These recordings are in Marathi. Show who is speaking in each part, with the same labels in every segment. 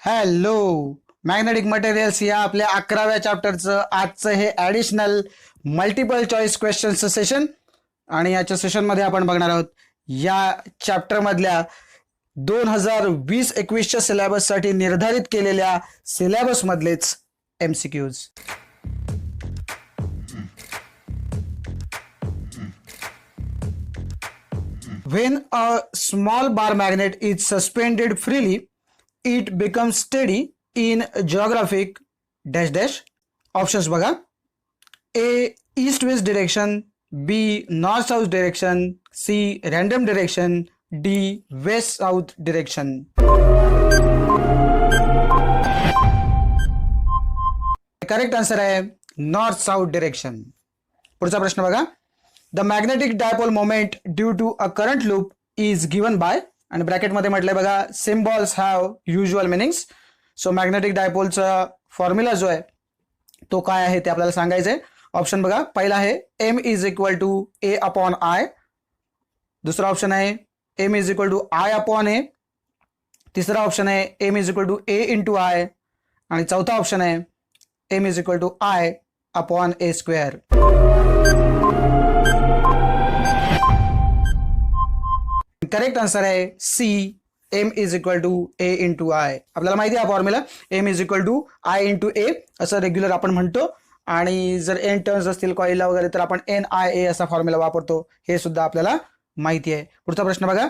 Speaker 1: हॅलो. मॅग्नेटिक मटेरियल्स या आपल्या 11व्या चॅप्टरचं आजचं हे ॲडिशनल मल्टिपल चॉईस क्वेश्चनचं सेशन. आणि याच्या सेशनमध्ये आपण बघणार आहोत या चॅप्टरमधल्या 2020-21च्या सिलेबससाठी निर्धारित केलेल्या सिलेबसमधलेच MCQs. When a small bar magnet is suspended freely, it becomes steady in geographic dash dash. Options बघा. A. East west direction, B. north south direction, C. random direction, D. west south direction. Correct answer आहे नॉर्थ साउथ डिरेक्शन. पुढचा प्रश्न बघा. The magnetic dipole moment due to a current loop is given by, आणि ब्रॅकेटमध्ये म्हटलंय बघा, symbols have usual meanings. So magnetic डायपोलचा फॉर्म्युला जो आहे तो काय आहे ते आपल्याला सांगायचं आहे. ऑप्शन बघा. पहिला आहे M is equal to A upon I. दुसरा ऑप्शन आहे M is equal to I upon A. तिसरा ऑप्शन आहे M is equal to A into I. आणि चौथा ऑप्शन आहे M is equal to I upon A square. Correct answer आहे C. M is equal to A into I. आपल्याला माहिती आहे हा formula M is equal to I into A असं रेग्युलर आपण म्हणतो. आणि जर N टर्न्स असतील कॉईलला वगैरे तर आपण NIA असा फॉर्म्युला वापरतो, हे सुद्धा आपल्याला माहिती आहे. पुढचा प्रश्न बघा.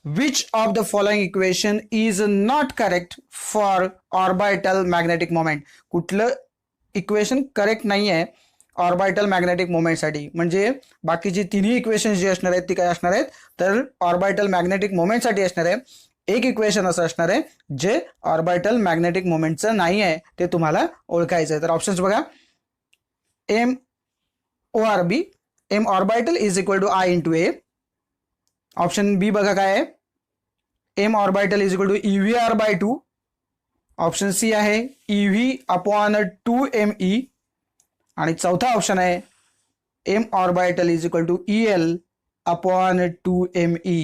Speaker 1: Which of the following equation is not correct for orbital magnetic moment. कुठलं इक्वेशन करेक्ट नाही आहे ऑर्बिटल मॅग्नेटिक मोमेंटसाठी. म्हणजे बाकीची तिन्ही इक्वेशन जी असणार आहेत ती काय असणार आहेत तर ऑर्बिटल मॅग्नेटिक मोमेंटसाठी असणार आहे. एक इक्वेशन असं असणार आहे जे ऑर्बिटल मॅग्नेटिक मोमेंटचं नाही आहे, ते तुम्हाला ओळखायचं आहे. तर ऑप्शन्स बघा. M ORB, M orbital is equal to I into A. Option B बघा काय आहे, M orbital is equal to EVR by 2. Option C आहे EV अपॉन 2ME. आणि चौथा ऑप्शन आहे M orbital is equal to EL upon 2ME.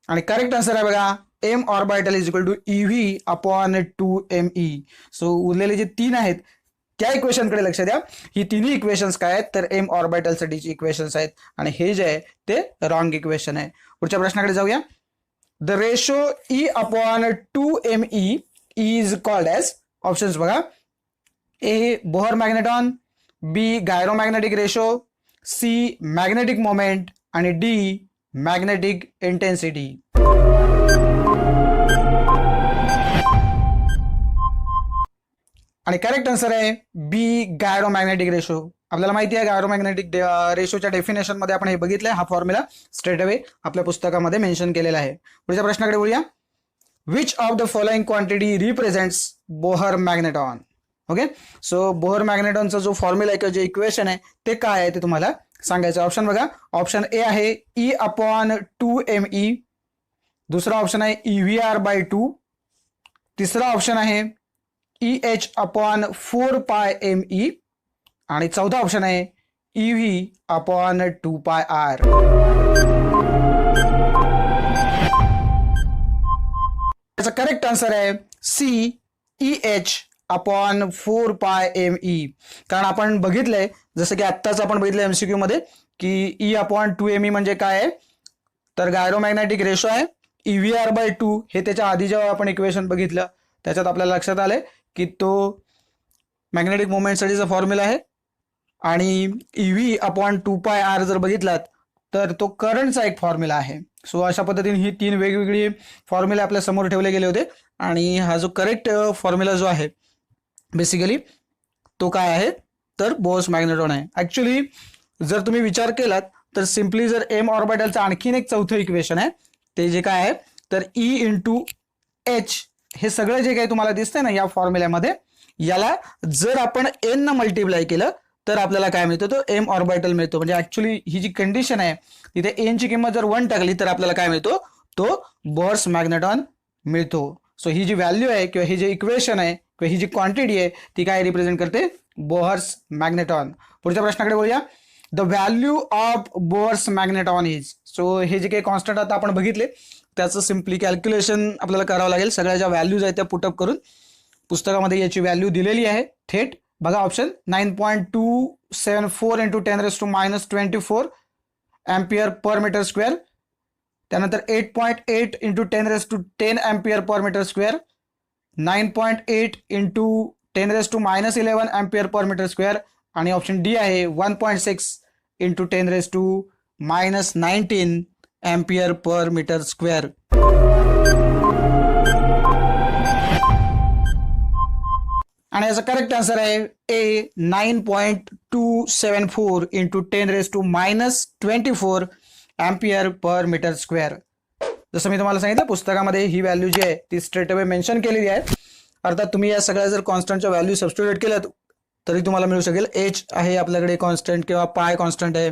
Speaker 1: आणि करेक्ट आन्सर आहे बघा M orbital is equal to EV upon 2ME. So उरलेले जे तीन आहेत त्या इक्वेशनकडे लक्ष द्या. ही तिन्ही इक्वेशन्स काय आहेत तर M ऑर्बिटल साठीची इक्वेशन्स आहेत, आणि हे जे आहे ते रॉंग इक्वेशन आहे. पुढच्या प्रश्नाकडे जाऊया. The ratio E upon 2ME is called as. Options बघा. A. Bohr magneton, B. Gyromagnetic ratio, C. Magnetic moment, आणि D. Magnetic intensity. आणि करेक्ट आन्सर आहे B. Gyromagnetic ratio. आपल्याला माहिती आहे गायरोमॅग्नेटिक रेशोच्या डेफिनेशन मध्ये आपण हे बघितलंय. हा फॉर्म्युला स्ट्रेट अवे आपल्या पुस्तकामध्ये मेन्शन केलेला आहे. पुढच्या प्रश्नाकडे बोलूया. Which of the following quantity represents Bohr magneton. Okay. So Bohr मॅग्नेटॉनचा जो फॉर्म्युला आहे किंवा जे इक्वेशन आहे ते काय आहे ते तुम्हाला सांगायचं. ऑप्शन बघा. ऑप्शन ए आहे E अपॉन 2ME. दुसरा ऑप्शन आहे EVR बाय 2. तिसरा ऑप्शन आहे EH अपॉन 4πME. आणि चौथा ऑप्शन आहे EV अपॉन 2πR. याचा करेक्ट आन्सर आहे C. EH upon 4πME. कारण आपण बघितलंय जसं की आत्ताच आपण बघितलं MCQ मध्ये की E अपॉन 2ME म्हणजे काय आहे तर गायरोमॅग्नेटिक रेशो आहे. EVR बाय 2 हे त्याच्या आधी जेव्हा आपण इक्वेशन बघितलं त्याच्यात आपल्याला लक्षात आलंय की तो मॅग्नेटिक मोमेंटसाठीचा फॉर्म्युला आहे. आणि EV अपॉन 2πR जर बघितलात तर तो करंटचा एक फॉर्म्युला आहे. सो अशा पद्धतीने ही तीन वेगवेगळी फॉर्म्युले आपल्या समोर ठेवले गेले होते. आणि हा जो करेक्ट फॉर्म्युला जो आहे बेसिकली तो काय आहे तर बोहर मॅग्नेटॉन आहे. ऍक्च्युली जर तुम्ही विचार केलात तर सिम्पली जर M ऑर्बिटलचं आणखीन एक चौथं इक्वेशन आहे ते जे काय आहे तर E इंटू H. हे सगळं जे काही तुम्हाला दिसतंय ना या फॉर्म्युल्यामध्ये, याला जर आपण N न मल्टिप्लाय केलं तर आपल्याला काय मिळतो तो M ऑर्बिटल मिळतो. म्हणजे ऍक्च्युली ही जी कंडिशन आहे तिथे N ची किंमत जर 1 टाकली तर आपल्याला काय मिळतो तो बोहर मॅग्नेटॉन मिळतो. सो ही जी व्हॅल्यू आहे किंवा ही जे इक्वेशन आहे किंवा ही जी क्वांटिटी आहे ती काय रिप्रेझेंट करते बोहर मॅग्नेटॉन. पुढच्या प्रश्नाकडे बोलूया. The value of Bohr's magneton is. So हे जे काही कॉन्स्टंट आता आपण बघितले त्याचं सिम्पली कॅल्क्युलेशन आपल्याला करावं लागेल. सगळ्या ज्या व्हॅल्यूज आहेत त्या पुटअप करून पुस्तकामध्ये याची व्हॅल्यू दिलेली आहे थेट. बघा option 9.274 into 10⁻⁻24 ampere per metre square. त्यानंतर 8.8 into 10⁻10 ampere per metre square. 9.8 into 10⁻11 ampere per metre square. आणि ऑप्शन डी आहे 1.6 into 10⁻19 ampere per metre square. आणि याचा करेक्ट आन्सर आहे ए 9.274 into 10⁻24 ampere per metre square. जसं मी तुम्हाला सांगितलं पुस्तकामध्ये ही व्हॅल्यू जी आहे ती स्ट्रेट अवे मेन्शन केलेली आहे. अर्थात तुम्ही या सगळ्या जर कॉन्स्टंटच्या व्हॅल्यू सबस्टिट्यूट केल्यात तरी तुम्हाला मिळू शकेल. एच आहे आपल्याकडे कॉन्स्टंट किंवा पाय कॉन्स्टंट आहे,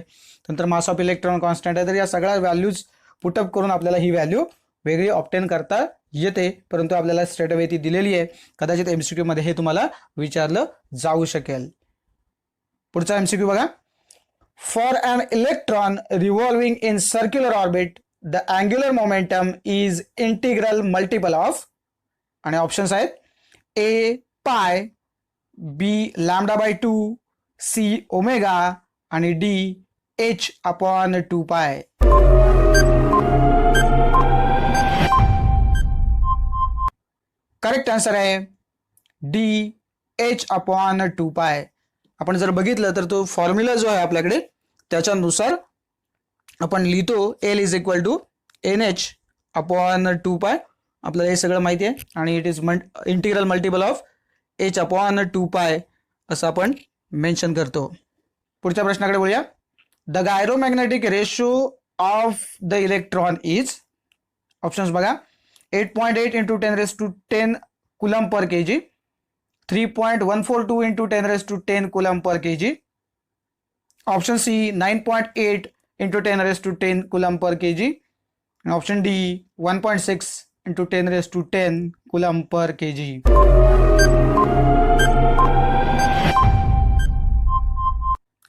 Speaker 1: नंतर मास ऑफ इलेक्ट्रॉन कॉन्स्टंट आहे. तर या सगळ्या व्हॅल्यूज पुटअप करून आपल्याला ही व्हॅल्यू वेगळी ऑब्टेन करता येते, परंतु आपल्याला स्ट्रेट अवे ती दिलेली आहे. कदाचित एमसीक्यू मध्ये हे तुम्हाला विचारलं जाऊ शकेल. पुढचा एमसीक्यू बघा. For an electron revolving in circular orbit the angular momentum is integral multiple of. आणि ऑप्शन्स आहेत A pi, B λ/2, C omega आणि डी h/2π. करेक्ट आन्सर आहे डी h/2π. आपण जर बघितलं तर तो फॉर्म्युला जो आहे आपल्याकडे त्याच्यानुसार आपण लिहितो L is equal to NH/2π. आपल्याला हे सगळं माहिती आहे आणि it is integral multiple of h/2π असं आपण मेन्शन करतो. पुढच्या प्रश्नाकडे बोलूया. The gyromagnetic ratio of the electron is. Options बघा 8.8 into 10⁻10 coulomb per kg, 3.142 into 10⁻10 coulomb per kg. Option C 9.8 into 10⁻10 coulomb per kg. Option D 1.6 into 10⁻10 coulomb per kg.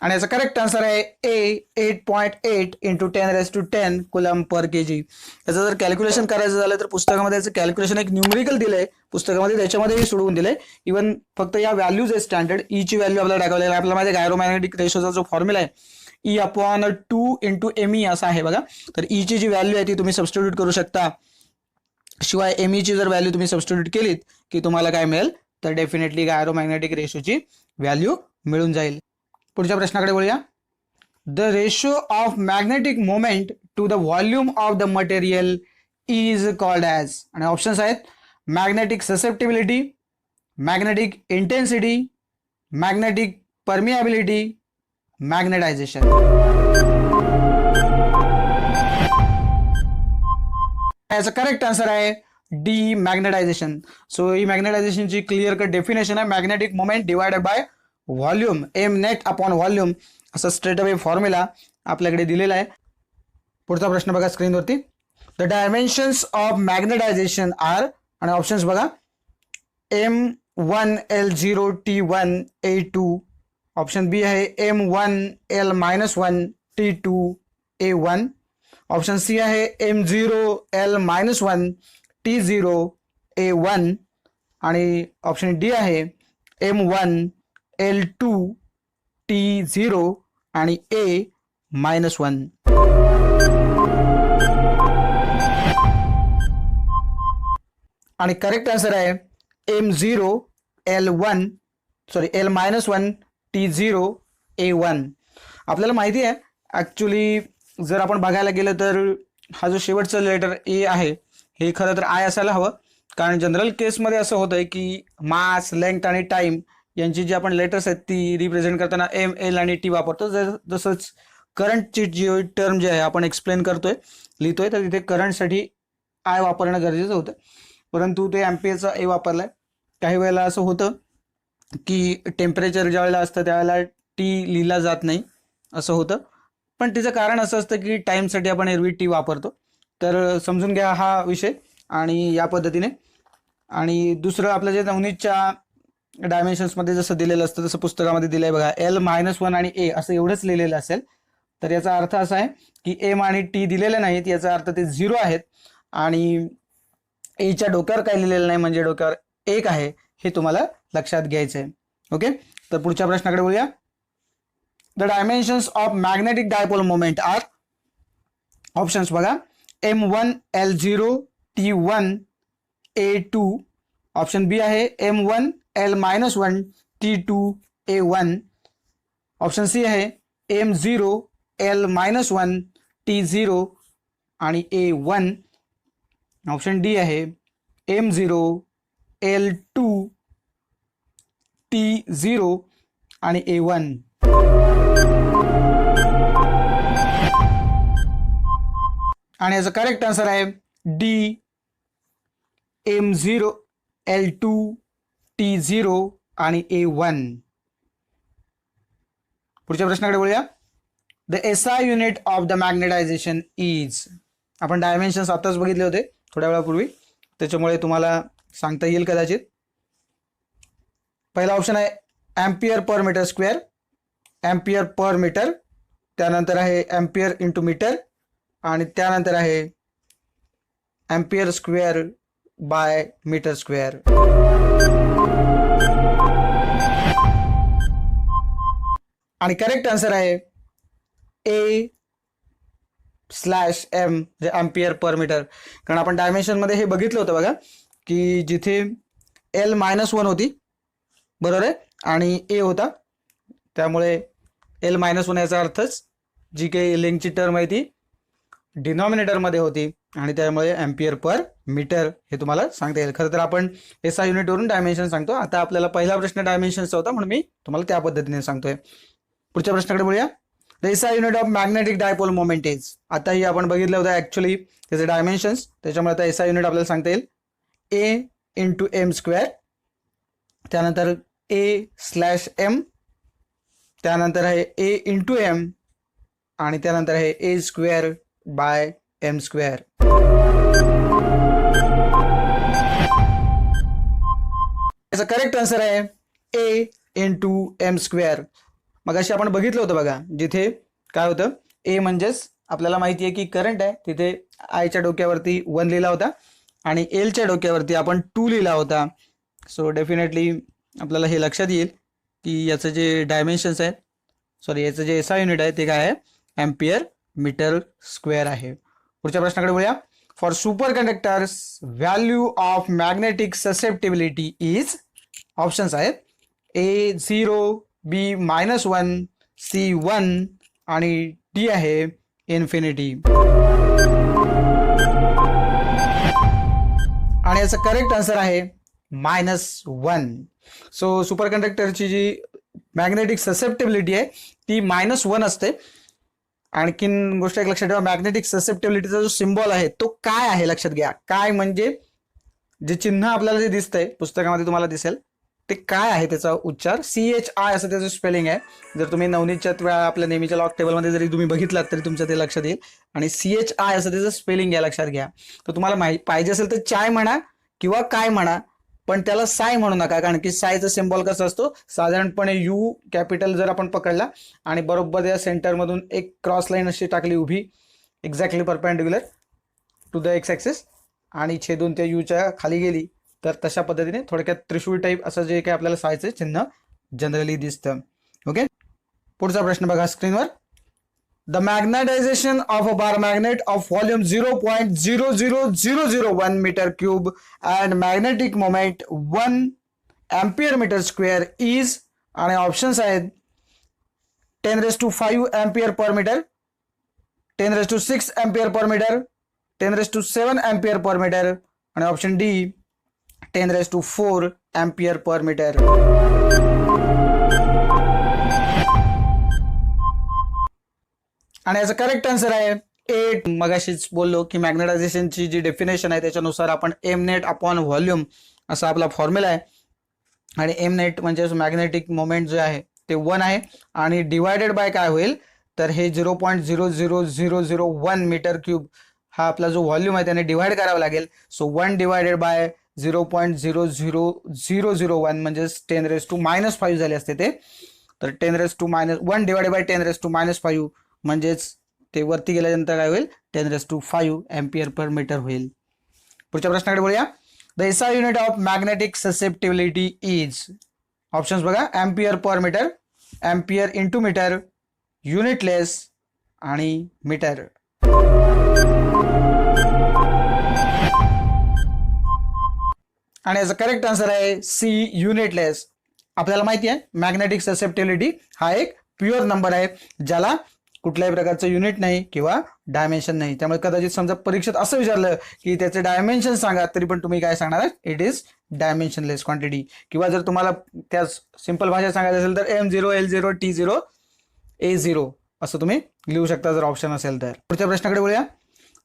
Speaker 1: आणि याचा करेक्ट आन्सर आहे A 8.8 into 10⁻10 coulomb per kg. याचं जर कॅल्क्युलेशन करायचं झालं तर पुस्तकामध्ये याचं कॅल्क्युलेशन एक न्यूमेरिकल दिलंय पुस्तकामध्ये, त्याच्यामध्येही सोडवून दिलंय. इव्हन फक्त या व्हॅल्यूज आहे स्टँडर्ड ई ची व्हॅल्यू आपल्याला टाकावलेली आहे. आपल्याला माहिती आहे गायरोमॅग्नेटिक रेशोचा जो फॉर्म्युला आहे E/2 इंटू ME असा आहे बघा. तर ई ची जी व्हॅल्यू आहे ती तुम्ही सबस्टिट्यूट करू शकता. शिवाय ME ची जर व्हॅल्यू तुम्ही सबस्टिट्यूट केलीत की तुम्हाला काय मिळेल तर डेफिनेटली गायरोमॅग्नेटिक रेशोची व्हॅल्यू मिळून जाईल. पुढच्या प्रश्नाकडे बोलूया. The ratio of magnetic moment to the volume of the material is called as. आणि ऑप्शन्स आहेत magnetic susceptibility, magnetic intensity, magnetic permeability, magnetization. याचा करेक्ट आन्सर आहे डी मॅग्नेटायझेशन. सो ही मॅग्नेटायझेशनची क्लिअर कट डेफिनेशन आहे magnetic moment divided by volume, M net upon volume असं स्ट्रेट अवे फॉर्म्युला आपल्याकडे दिलेला आहे. पुढचा प्रश्न बघा स्क्रीनवरती. The dimensions of magnetization are. आणि ऑप्शन्स बघा M1L0T1A2. ऑप्शन बी आहे M1L-1T2A1. ऑप्शन सी आहे M0L-1T0A1. आणि ऑप्शन डी आहे M1L2T0 आणि A-1. आणि करेक्ट आन्सर आहे L-1T0A1. आपल्याला माहिती आहे ॲक्च्युली जर आपण बघायला गेलं तर हा जो शेवटचं लेटर ए आहे हे खरं तर आय असायला हवं, कारण जनरल केसमध्ये असं होतं आहे की मास, लेंथ आणि टाईम यांची जी आपण लेटर्स आहेत ती रिप्रेझेंट करताना M, L आणि T वापरतो. जसंच करंटची जी टर्म जी आहे आपण एक्सप्लेन करतोय, लिहितोय, तर तिथे करंटसाठी आय वापरणं गरजेचं होतं, परंतु ते ॲम्पियरचा ए वापरलाय. काही वेळेला असं होतं की टेम्परेचर ज्या वेळेला असतं त्यावेळेला टी लिहिला जात नाही असं होतं, पण तिचं कारण असं असतं की टाईमसाठी आपण एरवी टी वापरतो. तर समजून घ्या हा विषय आणि या पद्धतीने. आणि दुसरं आपलं जे 19च्या डायमेन्शन्समध्ये जसं दिलेलं असतं तसं पुस्तकामध्ये दिलंय बघा, L-1 आणि A असं एवढंच लिहिलेलं असेल तर याचा अर्थ असा आहे की M आणि T दिलेले नाहीत, याचा अर्थ ते 0 आहेत आणि एच्या डोक्यावर काय लिहिलेलं नाही म्हणजे डोक्यावर 1 आहे, हे तुम्हाला लक्षात घ्यायचं आहे. ओके, तर पुढच्या प्रश्नाकडे बोलूया. The dimensions of magnetic dipole moment are, options बघा, M1 L0 T1 A2, option बी आहे M1 L-1 T2 A1, option C आहे M0 L-1 T0 आणि A1, ऑप्शन डी आहे M0 L2 T0 आणि A1. आणि याचा करेक्ट आन्सर आहे डी, M0 L2 T0 आणि A1. पुढच्या प्रश्नाकडे बोलूया. The SI unit of the magnetisation is, आपण डायमेन्शन्स आताच बघितले होते थोड्या वेळापूर्वी, त्याच्यामुळे तुम्हाला सांगता येईल कदाचित. पहिला ऑप्शन आहे ampere per metre square, ampere per metre, त्यानंतर आहे एम्पियर इंटू मीटर आणि त्यानंतर आहे ampere square by metre square. आणि करेक्ट आन्सर आहे A/M म्हणजे एम्पियर पर मीटर. कारण आपण डायमेन्शन मध्ये हे बघितलं होतं बघा की जिथे L-1 होती, बरोबर आहे, आणि A होता, त्यामुळे L-1 याचा अर्थच जी काही लेंथची टर्म आहे ती डिनॉमिनेटर मध्ये होती आणि त्यामुळे एम्पियर पर मीटर हे तुम्हाला सांगता येईल. खरं तर आपण SI युनिटवरून डायमेन्शन सांगतो. आता आपल्याला पहिला प्रश्न डायमेन्शनचा होता म्हणून मी तुम्हाला त्या पद्धतीने सांगतोय. पुढच्या प्रश्नाकडे बोलूया. The SI unit of magnetic dipole moment is, आताही आपण बघितलं होतं ऍक्च्युली त्याचे डायमेन्शन्स, त्याच्यामुळे आता SI युनिट आपल्याला सांगता येईल A/M², त्यानंतर A/M, त्यानंतर आहे A/M आणि त्यानंतर आहे A²/M². याचा करेक्ट आन्सर आहे A/M². मग अशी आपण बघितलं होतं बघा, जिथे काय होतं, A म्हणजेच आपल्याला माहिती आहे की करंट आहे, तिथे आयच्या डोक्यावरती 1 लिहिला होता आणि Lच्या डोक्यावरती आपण 2 लिहिला होता. सो डेफिनेटली आपल्याला हे लक्षात येईल की याचं जे डायमेन्शन्स आहेत, सॉरी याचं जे SI युनिट आहे ते काय आहे, एम्पियर मीटर स्क्वेअर आहे. पुढच्या प्रश्नाकडे बोलूया. For super conductors value of magnetic susceptibility is, options आहेत A0 B-1 C1 आणि D आहे इन्फिनिटी. आणि याचा करेक्ट आन्सर आहे -1. सो सुपर कंडक्टरची जी मॅग्नेटिक ससेप्टिबिलिटी आहे ती -1 असते. आणखीन गोष्ट एक लक्षात ठेवा, मॅग्नेटिक ससेप्टिबिलिटीचा जो सिम्बॉल आहे तो काय आहे लक्षात घ्या. काय म्हणजे जे चिन्ह आपल्याला जे दिसतंय पुस्तकामध्ये तुम्हाला दिसेल ते काय आहे, त्याचा उच्चार CHI असं त्याचं स्पेलिंग आहे. जर तुम्ही नवनीतच्या आपल्या नेहमीच्या लॉक टेबलमध्ये जरी तुम्ही बघितलात तरी तुमच्या ते लक्षात येईल. आणि CHI असं त्याचं स्पेलिंग आहे, लक्षात घ्या. तर तुम्हाला पाहिजे असेल तर चाय म्हणा किंवा काय म्हणा, पण त्याला साय म्हणू नका, कारण की सायचा सिम्बॉल कसा असतो, साधारणपणे U कॅपिटल जर आपण पकडला आणि बरोबर या सेंटरमधून एक क्रॉस लाईन अशी टाकली उभी, exactly perpendicular to the X axis, आणि छेदून त्या Uच्या खाली गेली, तर तशा पद्धतीने थोडक्यात त्रिशूळ टाईप असं जे काही आपल्याला सायचं चिन्ह जनरली दिसतं. ओके, पुढचा प्रश्न बघा स्क्रीनवर. The magnetization of a bar magnet of volume 0.00001 metre cube and magnetic moment 1 ampere metre square is, आणि ऑप्शन्स आहेत 10⁵ ampere per metre, 10⁶ ampere per metre, 10⁷ ampere per metre आणि option D 10⁴ ampere per metre. आणि याचा करेक्ट आन्सर आहे 8. मगाशीच बोललो की मॅग्नेटायझेशनची जी डेफिनेशन आहे त्याच्यानुसार आपण mnet अपॉन व्हॉल्यूम असा आपला फॉर्म्युला आहे, आणि mnet म्हणजे मॅग्नेटिक मोमेंट जे आहे ते 1 आहे आणि डिवायडेड बाय काय होईल, तर हे 0.00001 मीटर क्यूब हा आपला जो व्हॉल्यूम आहे त्याने डिवाइड करावा लागेल. सो 1 डिवायडेड बाय 0.00001 म्हणजे 10⁻⁻5 झाले असते ते. तर 10⁻1 डिवाइडेड बाय 10⁻⁻5 म्हणजेच ते वरती गेल्यानंतर काय होईल 10⁵ एम्पियर पर मीटर होईल. पुढच्या प्रश्नाकडे बोलूया. The SI unit of magnetic susceptibility is. Options बघा. Ampere per metre, ampere into metre, unitless आणि मीटर. आणि याचा करेक्ट आन्सर आहे सी, युनिटलेस. आपल्याला माहिती आहे मॅग्नेटिक ससेप्टिबिलिटी हा एक प्युअर नंबर आहे ज्याला कुठल्याही प्रकारचं युनिट नाही किंवा डायमेन्शन नाही. त्यामुळे कदाचित समजा परीक्षेत असं विचारलं की त्याचे डायमेन्शन सांगा तरी पण तुम्ही काय सांगणार, इट इज डायमेन्शनलेस क्वांटिटी. किंवा जर तुम्हाला त्या सिंपल भाषेत सांगायचं असेल तर M0 L0 T0 A0 असं तुम्ही लिहू शकता जर ऑप्शन असेल तर. पुढच्या प्रश्नाकडे बोलूया.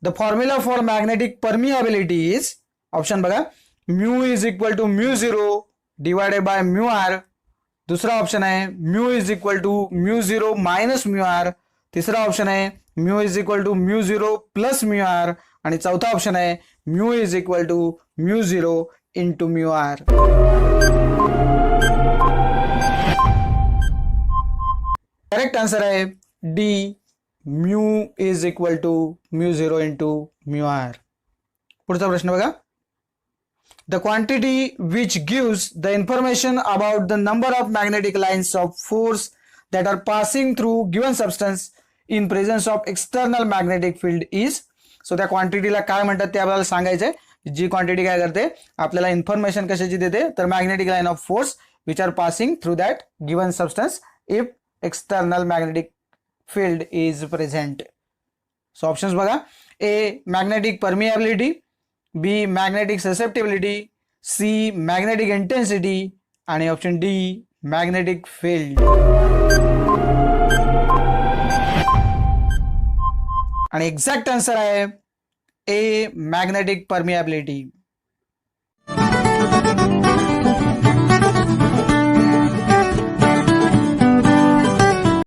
Speaker 1: The formula for magnetic permeability is. Option बघा. Mu is equal to μ0 divided by μr. दुसरा ऑप्शन आहे mu is equal to μ0 minus μr. तिसरा ऑप्शन आहे mu is equal to μ0 plus μr. आणि चौथा ऑप्शन आहे mu is equal to μ0 into μr. Correct answer आहे D, mu is equal to μ0 into μr. पुढचा प्रश्न बघा. The quantity which gives the information about the number of magnetic lines of force that are passing through given substance in presence of external magnetic field is. So त्या क्वांटिटीला काय म्हणतात ते आपल्याला सांगायचंय. जी क्वांटिटी काय करते आपल्याला इन्फॉर्मेशन कशाची देते तर magnetic line of force which are passing through that given substance if external magnetic field is present. So options बघा. A magnetic permeability, B magnetic susceptibility, C magnetic intensity आणि ऑप्शन डी मॅग्नेटिक फील्ड. आणि एक्झॅक्ट आन्सर आहे ए मॅग्नेटिक परमिएबिलिटी.